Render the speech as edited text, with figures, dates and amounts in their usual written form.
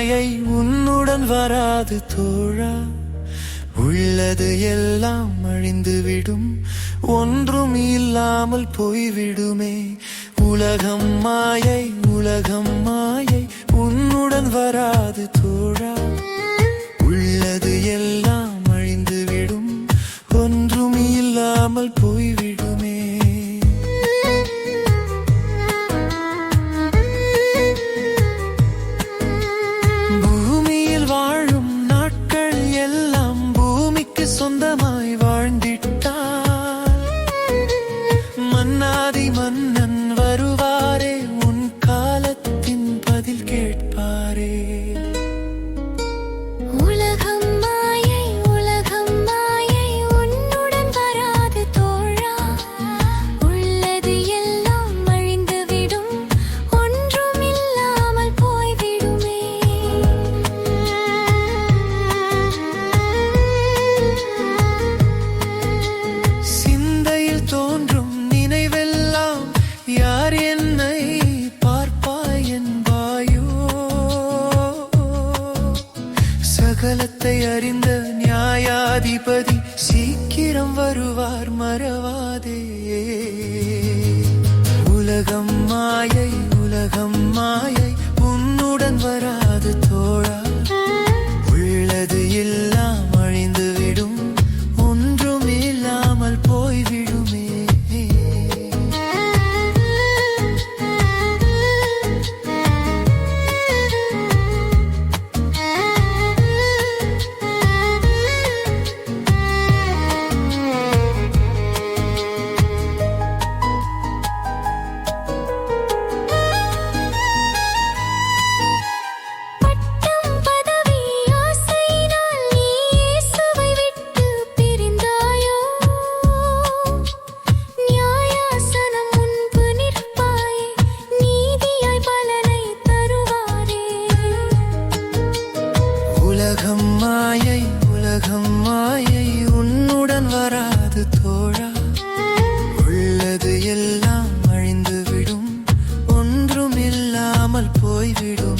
மாயை உன்னுடன் வராது தோழா. உள்ளது எல்லாம் அழிந்துவிடும், ஒன்றும் இல்லாமல் போய்விடுமே. உலகம் மாயை, உலகம் மாயை உன்னுடன் வராது தோழா. உள்ளது எல்லாம் அழிந்துவிடும், ஒன்றும் இல்லாமல் போய்விடுமே. பூமியில் வாழும் நாட்கள் எல்லாம் பூமிக்கு சொந்தமாய் வாழ்ந்திட்டார். மன்னாதி மன்னன் வருவாரே, உன் காலத்தின் பதில் கேட்பாரே. உலகம் மாயை, உலகம் மாயை உன்னுடன் வராது தோழா. உள்ளது எல்லாம் அழிந்துவிடும், ஒன்றும் இல்லாமல் போய்விடுமே. சிந்தையில் தோன்றும் நினைவெல்லாம் யார் என்னை பார்ப்பாய் என்பாயோ. சகலத்தை அறிந்த நியாயாதிபதி சீக்கிரம் வருவார், மறவாதே. உலகம் மாயை, உலகம் மாயை உன்னுடன் வராது தோழா. உள்ளது எல்லாம் அழிந்துவிடும், ஒன்றும் இல்லாமல் போய்விடுமே. பட்டம் பதவி ஆசையினால் நீ இயேசுவை விட்டு பிரிந்தாயோ. நியாயாசனம் முன்பு நிற்பாயே, நீதியாய் பலனை தருவாரே. உலகம் மாயை, உலகம் மாயை உன்னுடன் வராது தோழா. உள்ளது எல்லாம் அழிந்துவிடும், ஒன்றும் இல்லாமல் போய்விடும்.